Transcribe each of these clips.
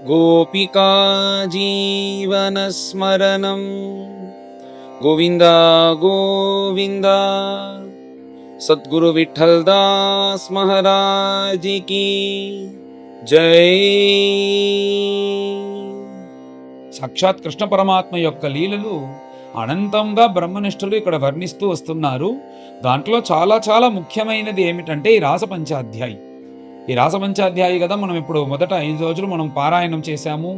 गोपिका जीवनस्मरणं गोविन्द गोविन्द। सद्गुरु विठ्ठलदास महाराज की జై. సాక్షాత్ కృష్ణ పరమాత్మ యొక్క లీలలు అనంతంగా బ్రహ్మనిష్ఠులు ఇక్కడ వర్ణిస్తూ వస్తున్నారు. దాంట్లో చాలా చాలా ముఖ్యమైనది ఏమిటంటే ఈ రాసపంచాధ్యాయి. ఈ రాసపంచాధ్యాయి కదా మనం ఇప్పుడు మొదట 5 రోజులు మనం పారాయణం చేశాము,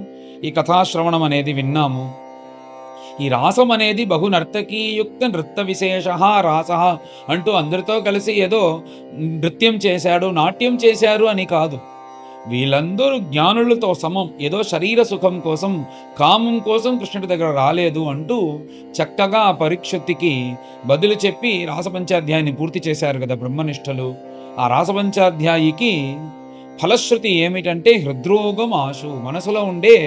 ఈ కథాశ్రవణం అనేది విన్నాము. ఈ రాసం అనేది బహునర్తకీయుక్త నృత్య విశేష రాస అంటూ అందరితో కలిసి ఏదో నృత్యం చేశాడు, నాట్యం చేశారు అని కాదు. వీళ్ళందరూ జ్ఞానులతో సమం, ఏదో శరీర సుఖం కోసం, కామం కోసం కృష్ణుడి దగ్గర రాలేదు అంటూ చక్కగా ఆ పరీక్షత్తికి బదులు చెప్పి రాసపంచాధ్యాయాన్ని పూర్తి చేశారు కదా బ్రహ్మనిష్టలు. ఆ రాసపంచాధ్యాయికి ఫలశ్రుతి ఏమిటంటే హృద్రోగం ఆశు, మనసులో ఉండే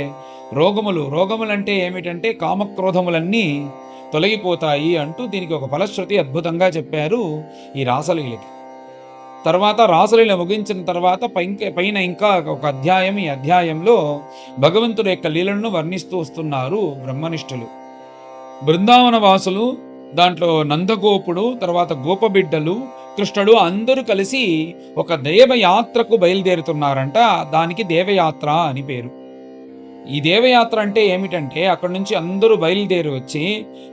రోగములంటే ఏమిటంటే కామక్రోధములన్నీ తొలగిపోతాయి అంటూ దీనికి ఒక ఫలశ్రుతి అద్భుతంగా చెప్పారు ఈ రాసలీలకి. తర్వాత రాసలీల ముగించిన తర్వాత పైన ఇంకా ఒక అధ్యాయం, ఈ అధ్యాయంలో భగవంతుడి యొక్క లీలను వర్ణిస్తూ వస్తున్నారు బ్రహ్మనిష్ఠులు. బృందావన వాసులు, దాంట్లో నందగోపుడు, తర్వాత గోపబిడ్డలు, కృష్ణుడు అందరూ కలిసి ఒక దేవయాత్రకు బయలుదేరుతున్నారంట. దానికి దేవయాత్ర అని పేరు. ఈ దేవయాత్ర అంటే ఏమిటంటే అక్కడి నుంచి అందరూ బయలుదేరి వచ్చి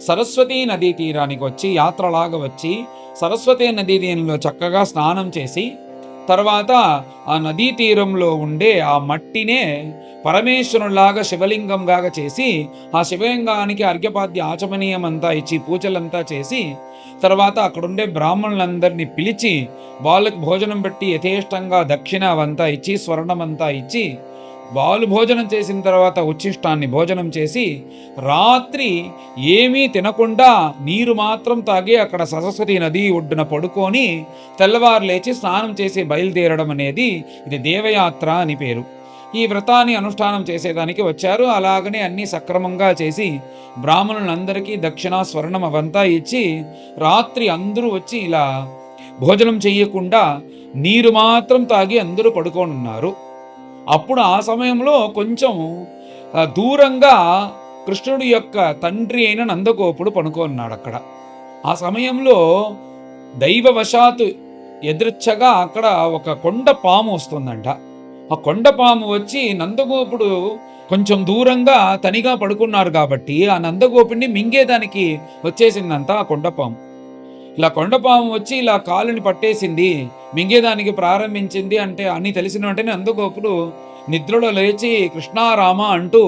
సరస్వతీ నదీ తీరానికి వచ్చి యాత్రలాగా వచ్చి సరస్వతీ నదీ తీరంలో చక్కగా స్నానం చేసి తర్వాత ఆ నదీ తీరంలో ఉండే ఆ మట్టినే పరమేశ్వరులాగా శివలింగంగా చేసి ఆ శివలింగానికి అర్ఘ్యపాద్య ఆచమనీయం అంతా ఇచ్చి పూజలంతా చేసి తర్వాత అక్కడుండే బ్రాహ్మణులందరినీ పిలిచి వాళ్ళకి భోజనం పెట్టి యథేష్టంగా దక్షిణ అవంతా ఇచ్చి స్వర్ణమంతా ఇచ్చి వాళ్ళు భోజనం చేసిన తర్వాత ఉచ్ఛిష్టాన్ని భోజనం చేసి రాత్రి ఏమీ తినకుండా నీరు మాత్రం తాగి అక్కడ సరస్వతి నది ఒడ్డున పడుకొని తెల్లవారు లేచి స్నానం చేసి బయలుదేరడం అనేది ఇది దేవయాత్ర అని పేరు. ఈ వ్రతాన్ని అనుష్ఠానం చేసేదానికి వచ్చారు. అలాగనే అన్నీ సక్రమంగా చేసి బ్రాహ్మణులందరికీ దక్షిణ స్వర్ణం అవంతా ఇచ్చి రాత్రి అందరూ వచ్చి ఇలా భోజనం చెయ్యకుండా నీరు మాత్రం తాగి అందరూ పడుకొని ఉన్నారు. అప్పుడు ఆ సమయంలో కొంచెం దూరంగా కృష్ణుడి యొక్క తండ్రి అయిన నందగోపుడు పనుకోన్నాడు అక్కడ. ఆ సమయంలో దైవవశాత్తు ఎదృచ్ఛగా అక్కడ ఒక కొండ పాము వస్తుందంట. ఆ కొండ పాము వచ్చి నందగోపుడు కొంచెం దూరంగా తనిగా పడుకున్నారు కాబట్టి ఆ నందగోపుడిని మింగేదానికి వచ్చేసిందంట ఆ కొండపాము. ఇలా కొండపాము వచ్చి ఇలా కాలుని పట్టేసింది, మింగేదానికి ప్రారంభించింది అంటే అని తెలిసిన వెంటనే నందగోపుడు నిద్రలో లేచి కృష్ణారామ అంటూ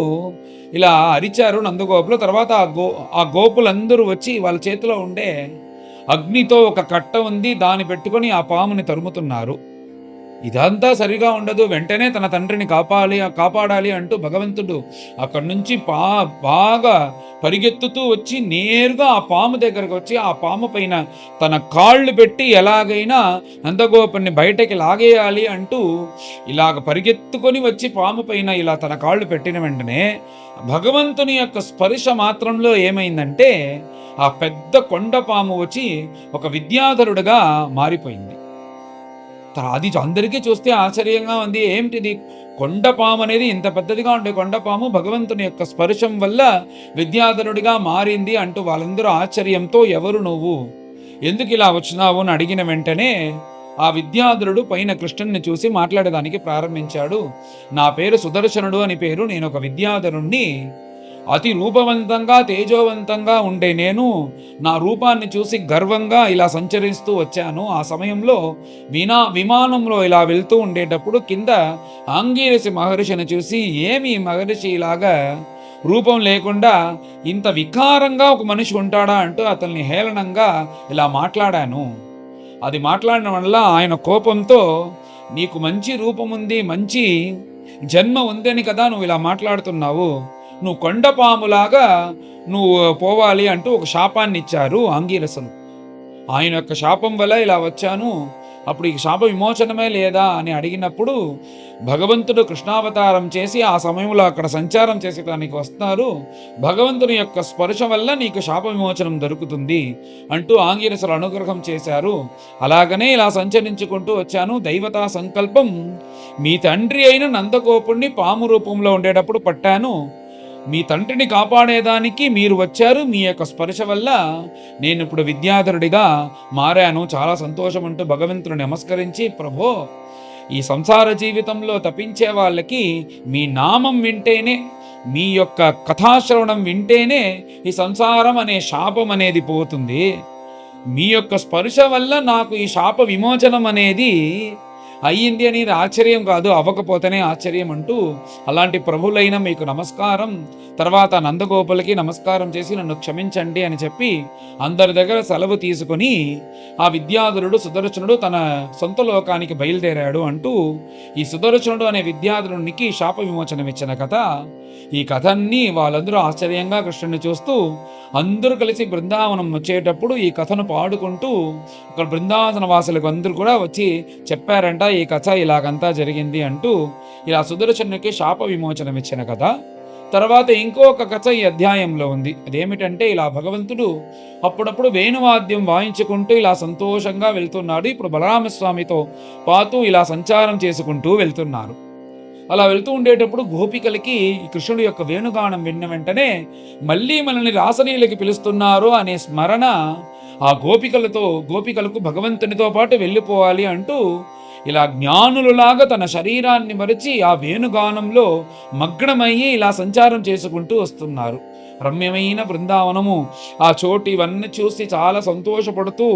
ఇలా అరిచారు నందగోపులు. తర్వాత ఆ గోపులందరూ వచ్చి వాళ్ళ చేతిలో ఉండే అగ్నితో ఒక కట్ట ఉంది, దాన్ని పెట్టుకొని ఆ పాముని తరుముతున్నారు. ఇదంతా సరిగా ఉండదు, వెంటనే తన తండ్రిని కాపాడాలి అంటూ భగవంతుడు అక్కడి నుంచి బాగా పరిగెత్తుతూ వచ్చి నేరుగా ఆ పాము దగ్గరకు వచ్చి ఆ పాము పైన తన కాళ్ళు పెట్టి ఎలాగైనా నందగోపుని బయటకి లాగేయాలి అంటూ ఇలాగ పరిగెత్తుకొని వచ్చి పాము పైన ఇలా తన కాళ్ళు పెట్టిన వెంటనే భగవంతుని యొక్క స్పర్శ మాత్రంలో ఏమైందంటే ఆ పెద్ద కొండ పాము వచ్చి ఒక విద్యాధరుడుగా మారిపోయింది. అది అందరికీ చూస్తే ఆశ్చర్యంగా ఉంది. ఏమిటిది కొండపాము అనేది ఇంత పెద్దదిగా ఉండే కొండపాము భగవంతుని యొక్క స్పర్శం వల్ల విద్యాధరుడిగా మారింది అంటూ వాళ్ళందరూ ఆశ్చర్యంతో ఎవరు నువ్వు, ఎందుకు ఇలా వచ్చినావు అని అడిగిన వెంటనే ఆ విద్యాధరుడు పైన కృష్ణుని చూసి మాట్లాడడానికి ప్రారంభించాడు. నా పేరు సుదర్శనుడు అని పేరు, నేను ఒక విద్యాధరుణ్ణి, అతి రూపవంతంగా తేజోవంతంగా ఉండే నేను నా రూపాన్ని చూసి గర్వంగా ఇలా సంచరిస్తూ వచ్చాను. ఆ సమయంలో విమానంలో ఇలా వెళ్తూ ఉండేటప్పుడు కింద ఆంగీరసి మహర్షిని చూసి ఏమి మహర్షి ఇలాగా రూపం లేకుండా ఇంత వికారంగా ఒక మనిషి ఉంటాడా అంటూ అతన్ని హేళనంగా ఇలా మాట్లాడాను. అది మాట్లాడడం వల్ల ఆయన కోపంతో నీకు మంచి రూపం ఉంది, మంచి జన్మ ఉందని కదా నువ్వు ఇలా మాట్లాడుతున్నావు, నువ్వు కొండపాములాగా నువ్వు పోవాలి అంటూ ఒక శాపాన్ని ఇచ్చారు ఆంగీరసులు. ఆయన యొక్క శాపం వల్ల ఇలా వచ్చాను, అప్పుడు ఈ శాప విమోచనమే లేదా అని అడిగినప్పుడు భగవంతుడు కృష్ణావతారం చేసి ఆ సమయంలో అక్కడ సంచారం చేసేదానికి వస్తారు. భగవంతుని యొక్క స్పర్శ వల్ల నీకు శాప విమోచనం దొరుకుతుంది అంటూ ఆంగిరసులు అనుగ్రహం చేశారు. అలాగనే ఇలా సంచరించుకుంటూ వచ్చాను. దైవతా సంకల్పం మీ తండ్రి అయిన నందగోపుణ్ణి పాము రూపంలో ఉండేటప్పుడు పట్టాను. మీ తండ్రిని కాపాడేదానికి మీరు వచ్చారు. మీ యొక్క స్పర్శ వల్ల నేను ఇప్పుడు విద్యాధరుడిగా మారాను. చాలా సంతోషం అంటూ భగవంతుని నమస్కరించి, ప్రభో, ఈ సంసార జీవితంలో తపించే వాళ్ళకి మీ నామం వింటేనే, మీ యొక్క కథాశ్రవణం వింటేనే ఈ సంసారం అనే శాపం అనేది పోతుంది. మీ యొక్క స్పర్శ వల్ల నాకు ఈ శాప విమోచనం అనేది అయ్యింది అనేది ఆశ్చర్యం కాదు, అవ్వకపోతేనే ఆశ్చర్యం అంటూ, అలాంటి ప్రభులైన మీకు నమస్కారం. తర్వాత నందగోపులకి నమస్కారం చేసి నన్ను క్షమించండి అని చెప్పి అందరి దగ్గర సెలవు తీసుకొని ఆ విద్యాధరుడు సుదర్శనుడు తన సొంత లోకానికి బయలుదేరాడు అంటూ ఈ సుదర్శనుడు అనే విద్యాధరునికి శాప విమోచనం ఇచ్చిన కథ. ఈ కథన్ని వాళ్ళందరూ ఆశ్చర్యంగా కృష్ణుని చూస్తూ అందరూ కలిసి బృందావనం వచ్చేటప్పుడు ఈ కథను పాడుకుంటూ ఇక్కడ బృందావన వాసులకు అందరూ కూడా వచ్చి చెప్పారంట, ఈ కథ ఇలాగంతా జరిగింది అంటూ. ఇలా సుదర్శనునికి శాప విమోచనం ఇచ్చిన కథ. తర్వాత ఇంకొక కథ ఈ అధ్యాయంలో ఉంది. అదేమిటంటే, ఇలా భగవంతుడు అప్పుడప్పుడు వేణువాద్యం వాయించుకుంటూ ఇలా సంతోషంగా వెళ్తున్నాడు. ఇప్పుడు బలరామస్వామితో పాటు ఇలా సంచారం చేసుకుంటూ వెళ్తున్నారు. అలా వెళ్తూ ఉండేటప్పుడు గోపికలకి కృష్ణుడి యొక్క వేణుగానం విన్న వెంటనే మళ్ళీ మనల్ని రాసలీలకి పిలుస్తున్నారు అనే స్మరణ ఆ గోపికలకు భగవంతునితో పాటు వెళ్ళిపోవాలి అంటూ ఇలా జ్ఞానులలాగా తన శరీరాన్ని మరిచి ఆ వేణుగానంలో మగ్నమయ్యి ఇలా సంచారం చేసుకుంటూ వస్తున్నారు. రమ్యమైన బృందావనము, ఆ చోటు ఇవన్నీ చూసి చాలా సంతోషపడుతూ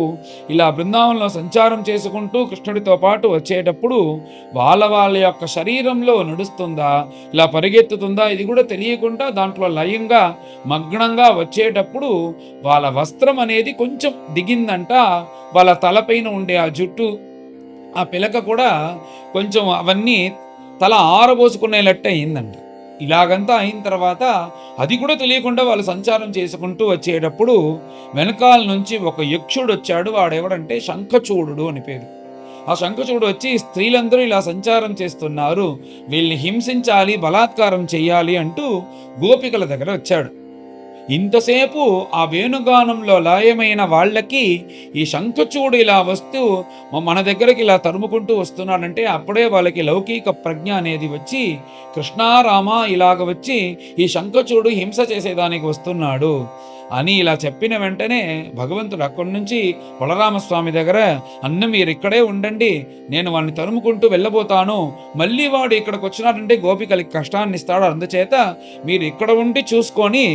ఇలా బృందావనంలో సంచారం చేసుకుంటూ కృష్ణుడితో పాటు వచ్చేటప్పుడు వాళ్ళ యొక్క శరీరంలో నడుస్తుందా, ఇలా పరిగెత్తుతుందా, ఇది కూడా తెలియకుండా దాంట్లో లయంగా మగ్నంగా వచ్చేటప్పుడు వాళ్ళ వస్త్రం అనేది కొంచెం దిగిందంట. వాళ్ళ తలపైన ఉండే ఆ జుట్టు, ఆ పిలక కూడా కొంచెం అవన్నీ తల ఆరబోసుకునేటట్టు అయిందంట. ఇలాగంతా అయిన తర్వాత అది కూడా తెలియకుండా వాళ్ళు సంచారం చేసుకుంటూ వచ్చేటప్పుడు వెనకాల నుంచి ఒక యక్షుడు వచ్చాడు. వాడెవడంటే శంఖచూడు అని పేరు. ఆ శంఖచూడు వచ్చి స్త్రీలందరూ ఇలా సంచారం చేస్తున్నారు, వీళ్ళని హింసించాలి, బలాత్కారం చెయ్యాలి అంటూ గోపికల దగ్గర వచ్చాడు. ఇంతసేపు ఆ వేణుగానంలో లయమైన వాళ్ళకి ఈ శంఖచూడు ఇలా వస్తూ మన దగ్గరికి ఇలా తరుముకుంటూ వస్తున్నాడంటే అప్పుడే వాళ్ళకి లౌకిక ప్రజ్ఞ అనేది వచ్చి కృష్ణారామ ఇలాగ వచ్చి ఈ శంఖచూడు హింస చేసేదానికి వస్తున్నాడు అని ఇలా చెప్పిన వెంటనే భగవంతుడు అక్కడి నుంచి బలరామస్వామి దగ్గర, అన్న మీరు ఇక్కడే ఉండండి, నేను వాడిని తరుముకుంటూ వెళ్ళబోతాను, మళ్ళీ వాడు ఇక్కడికి వచ్చినాడంటే గోపికలకి కష్టాన్ని ఇస్తాడు, అందుచేత మీరు ఇక్కడ ఉండి చూసుకొని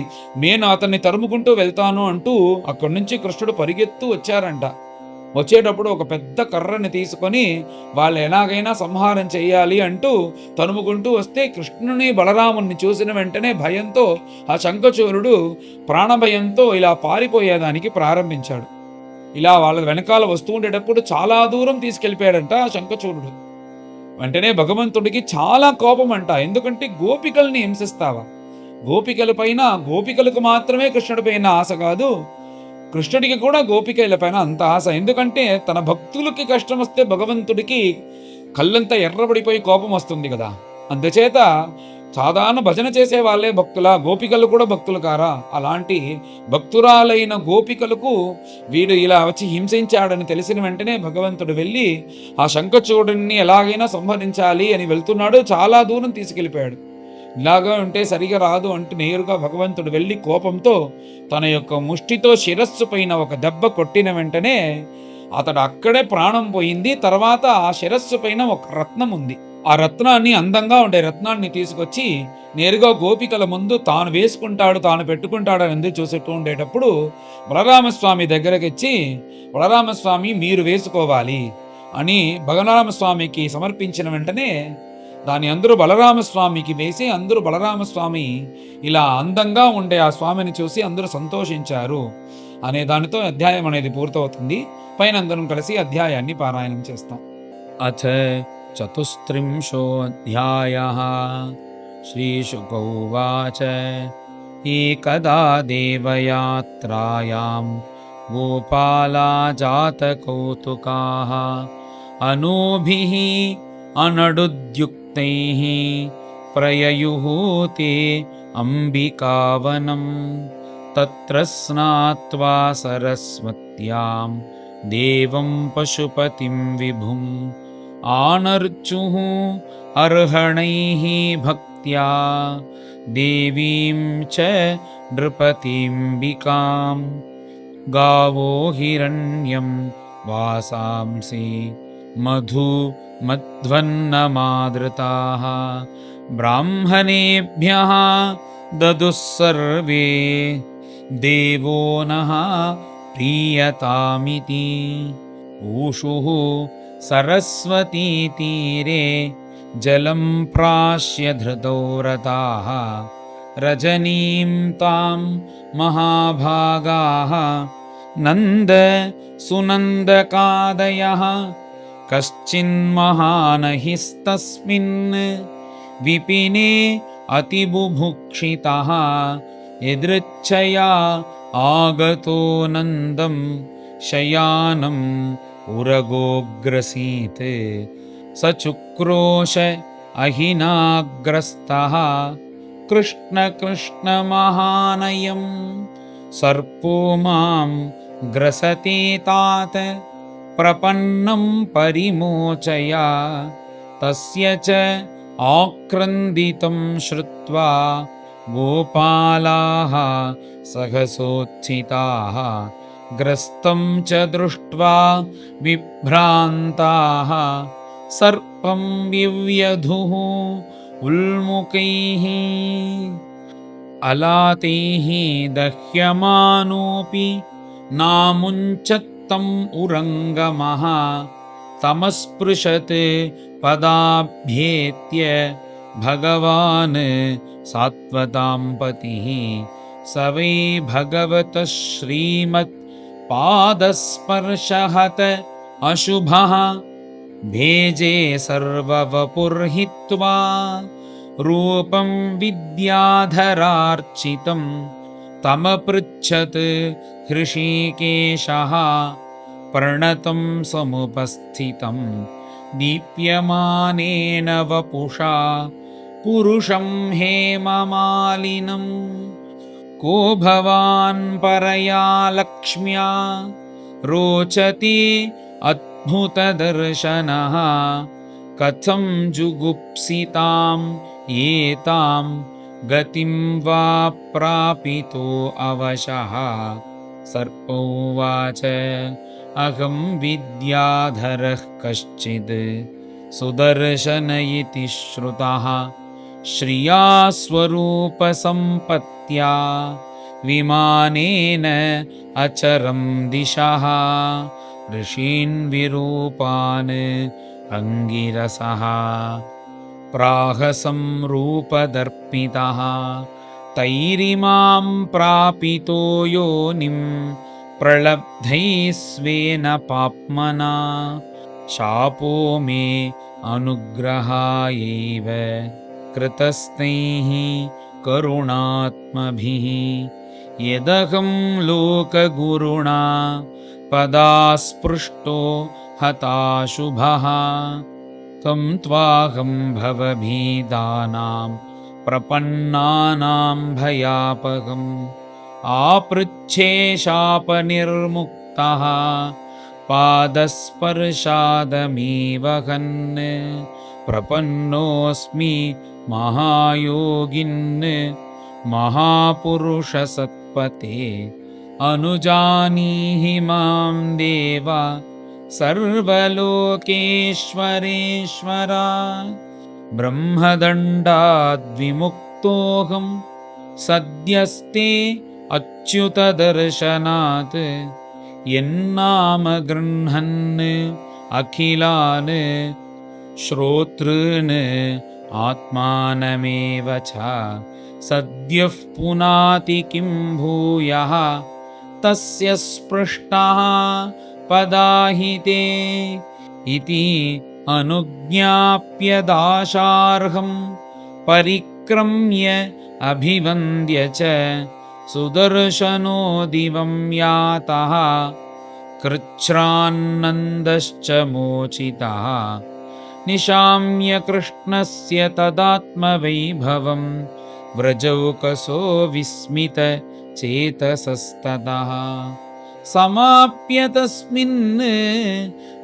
నేను అతన్ని తరుముకుంటూ వెళ్తాను అంటూ అక్కడి నుంచి కృష్ణుడు పరిగెత్తు వచ్చారంట. వచ్చేటప్పుడు ఒక పెద్ద కర్రని తీసుకొని వాళ్ళు ఎలాగైనా సంహారం చేయాలి అంటూ తరుముకుంటూ వస్తే కృష్ణుని బలరాముని చూసిన వెంటనే భయంతో ఆ శంఖచూరుడు ప్రాణభయంతో ఇలా పారిపోయేదానికి ప్రారంభించాడు. ఇలా వాళ్ళ వెనకాల వస్తూ ఉండేటప్పుడు చాలా దూరం తీసుకెళ్ళిపోయాడంట ఆ శంఖచూరుడు. వెంటనే భగవంతుడికి చాలా కోపం అంట. ఎందుకంటే గోపికల్ని హింసిస్తావా? గోపికలకు మాత్రమే కృష్ణుడి పైన ఆశ కాదు, కృష్ణుడికి కూడా గోపికల పైన అంత ఆశ. ఎందుకంటే తన భక్తులకి కష్టం వస్తే భగవంతుడికి కళ్ళంతా ఎర్రబడిపోయి కోపం వస్తుంది కదా. అందుచేత సాధారణ భజన చేసే వాళ్ళే భక్తుల, గోపికలు కూడా భక్తులు కారా? అలాంటి భక్తురాలైన గోపికలకు వీడు ఇలా వచ్చి హింసించాడని తెలిసిన వెంటనే భగవంతుడు వెళ్ళి ఆ శంఖచూడుని ఎలాగైనా సంహరించాలి అని వెళ్తున్నాడు. చాలా దూరం తీసుకెళ్ళిపోయాడు. ఇలాగా ఉంటే సరిగా రాదు అంటూ నేరుగా భగవంతుడు వెళ్ళి కోపంతో తన యొక్క ముష్టితో శిరస్సు పైన ఒక దెబ్బ కొట్టిన వెంటనే అతడు అక్కడే ప్రాణం పోయింది. తర్వాత ఆ శిరస్సు పైన ఒక రత్నం ఉంది. ఆ రత్నాన్ని, అందంగా ఉండే రత్నాన్ని తీసుకొచ్చి నేరుగా గోపికల ముందు తాను వేసుకుంటాడు, తాను పెట్టుకుంటాడని ఎందుకు చూసేట్టు ఉండేటప్పుడు బలరామస్వామి దగ్గరకు ఇచ్చి, బలరామస్వామి మీరు వేసుకోవాలి అని బలరామస్వామికి సమర్పించిన వెంటనే దాని అందరూ బలరామస్వామికి వేసి అందరూ బలరామస్వామి ఇలా అందంగా ఉండే ఆ స్వామిని చూసి అందరూ సంతోషించారు అనే దానితో అధ్యాయం అనేది పూర్తవుతుంది. పైన అందరం కలిసి అధ్యాయాన్ని పారాయణం చేస్తాం. అథ చతుస్త్రింశోऽధ్యాయః శ్రీశుక ఉవాచ ఏకదా దేవయాత్రాయాం గోపాలా జాతకౌతుకాః अनूभिः अनडुद्युक्तैः प्रययुः ते अम्बिकावनं तत्र स्नात्वा सरस्वत्यां देवं पशुपतिं विभुम् आनर्चुः अर्हणैः भक्त्या देवीं च नृपतिम्बिकां गावो हिरण्यं वासांसि मधु मध्वन्नमादृताः ब्राह्मणेभ्यः ददुः सर्वे देवो नः प्रीयतामिति ऊषुः सरस्वतीतीरे जलं प्राश्य धृतौ रताः रजनीं तां महाभागाः नन्द सुनन्दकादयः कश्चिन्महानहिस्तस्मिन् विपिने अतिबुभुक्षितः यदृच्छया आगतो नन्दं शयानम् उरगोग्रसीत् स चुक्रोश अहिनाग्रस्तः कृष्ण कृष्ण महानयं सर्पो मां ग्रसते तात प्रपन्नं परिमोचया तस्य च आक्रन्दितं श्रुत्वा गोपालाः सहसोत्थिताः ग्रस्तं च दृष्ट्वा विभ्रान्ताः सर्पं विव्यधुः उल्मुखैः अलातैः दह्यमानोऽपि नामुञ्चत्तम् उरङ्गमः तमस्पृशत् पदाभ्येत्य भगवान् सात्वतां पतिः स वै भगवतः श्रीमत् पादस्पर्शहत अशुभः भेजे सर्ववपुर्हित्वा रूपं विद्याधरार्चितं तमपृच्छत् हृषीकेशः प्रणतं समुपस्थितं दीप्यमानेन वपुषा पुरुषं हेममालिनं को भवान् परया लक्ष्म्या रोचते अद्भुतदर्शनः कथं जुगुप्सिताम् एतां गतिं वा प्रापितो अवशः सर्पोवाच अहं विद्याधरः कश्चिद् सुदर्शन इति श्रुतः श्रिया स्वरूपसम्पत्त्या विमानेन अचरं दिशः ऋषीन् विरूपान् अङ्गिरसः प्राहसं रूपदर्पितः तैरिमां प्रापितो योनिं प्रलब्धैः स्वेन पाप्मना शापो मे अनुग्रहायैव कृतस्नैः करुणात्मभिः यदहं लोकगुरुणा पदास्पृष्टो हताशुभः तं त्वाहं भवभीदानां प्रपन्नानां भयापहम् आपृच्छे शापनिर्मुक्तः पादस्पर्शादमेव हन् प्रपन्नोऽस्मि महायोगिन् महापुरुषसत्पते अनुजानीहि मां देव सर्वलोकेश्वरेश्वरा ब्रह्मदण्डाद्विमुक्तोऽहं सद्यस्ते अच्युतदर्शनात् यन्नाम गृह्णन् अखिलान् श्रोतॄन् आत्मानमेव च सद्यः पुनाति किं भूयः तस्य स्पृष्टः पदाहिते इति अनुज्ञाप्य दाशार्हं परिक्रम्य अभिवन्द्य च सुदर्शनो दिवं यातः कृच्छ्रान्नन्दश्च मोचितः निशाम्य कृष्णस्य तदात्मवैभवं व्रजौकसो विस्मितचेतसस्ततः समाप्य तस्मिन्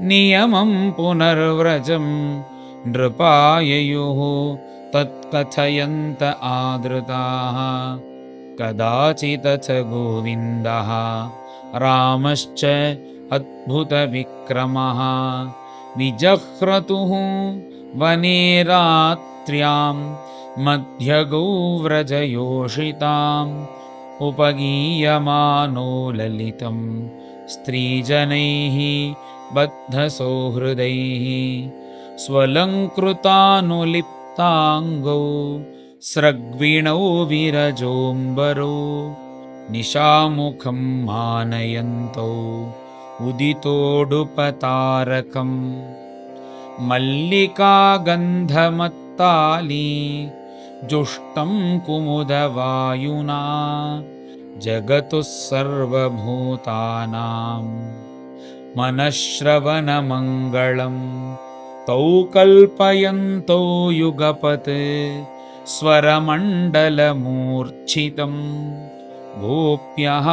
नियमं पुनर्व्रजं नृपाययुः तत्कथयन्त आदृताः कदाचिदथ गोविन्दः रामश्च अद्भुतविक्रमः विजह्रतुः वने रात्र्यां मध्यगौव्रजयोषिताम् उपगीयमानो ललितं स्त्रीजनैः बद्धसौहृदैः स्वलङ्कृतानुलिप्ताङ्गौ स्रग्विणौ विरजोऽम्बरो निशामुखं मानयन्तौ उदितोडुपतारकम् मल्लिकागन्धमत्ताली जुष्टं कुमुदवायुना जगतुः सर्वभूतानां मनश्रवणमङ्गलं तौ कल्पयन्तौ युगपत् स्वरमण्डलमूर्च्छितं गोप्यः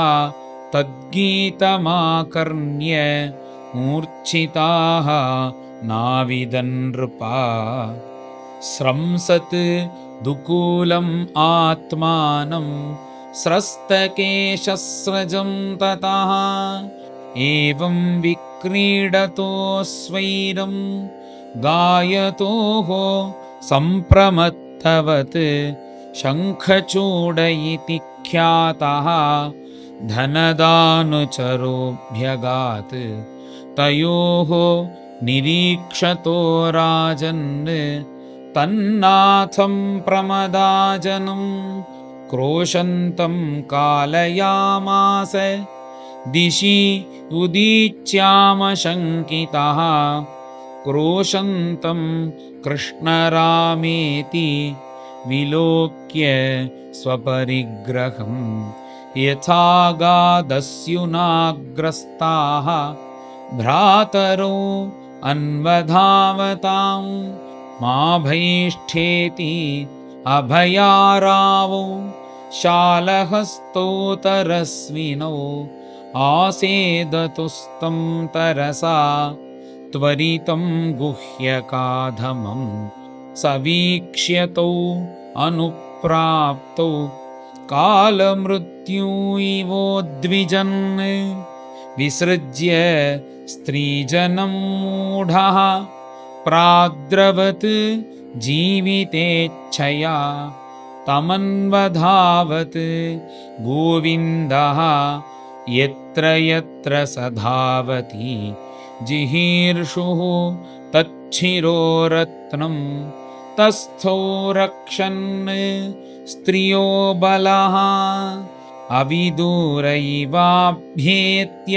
तद्गीतमाकर्ण्य मूर्च्छिताः नाविदन्नृपा स्रंसत् दुकूलम् आत्मानं स्रस्तकेशस्रजं ततः एवं विक्रीडतो स्वैरं गायतोः सम्प्रमत्तवत् शङ्खचूड इति ख्यातः धनदानुचरोऽभ्यगात् तयोः निरीक्षतो राजन् तन्नाथं प्रमदाजनं क्रोशन्तं कालयामास दिशि उदीच्यामशङ्कितः क्रोशन्तं कृष्णरामेति विलोक्य स्वपरिग्रहं यथागादस्युनाग्रस्ताः भ्रातरो अन्वधावतां मा भैष्ठेति अभयारावौ शालहस्तोतरस्विनौ आसेदतुस्तं तरसा त्वरितं गुह्यकाधमं सवीक्ष्यतौ अनुप्राप्तौ कालमृत्युइवोद्विजन् विसृज्य स्त्रीजनं मूढः प्राद्रवत् जीवितेच्छया तमन्वधावत् गोविन्दः यत्र यत्र स धावति जिहीर्षुः तच्छिरोरत्नं तस्थो रक्षन् स्त्रियो बलः अविदूरैवाभ्येत्य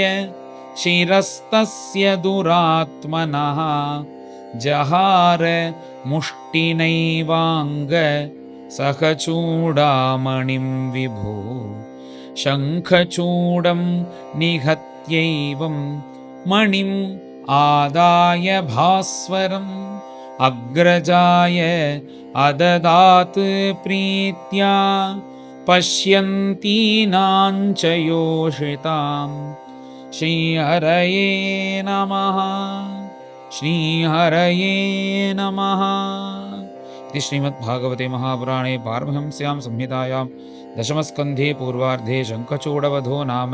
शिरस्तस्य दुरात्मनः जहार मुष्टिनैवाङ्ग सहचूडामणिं विभो शङ्खचूडं निहत्यैवं मणिम् आदाय भास्वरम् अग्रजाय अददात् प्रीत्या पश्यन्तीनां च योषिताम् श्रीहरये नमः श्रीहरये नमः। इति श्रीमद्भागवते महापुराणे पारमहंस्यां संहितायां दशमस्कन्धे पूर्वार्धे शङ्खचूडवधो नाम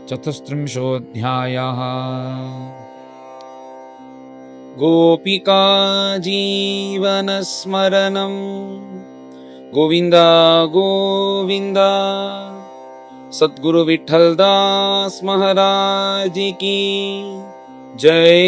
चतुस्त्रिंशोऽध्यायः। गोपिका जीवनस्मरणं गोविन्द गोविन्द। सद्गुरु विठ्ठलदास महाराज की जय।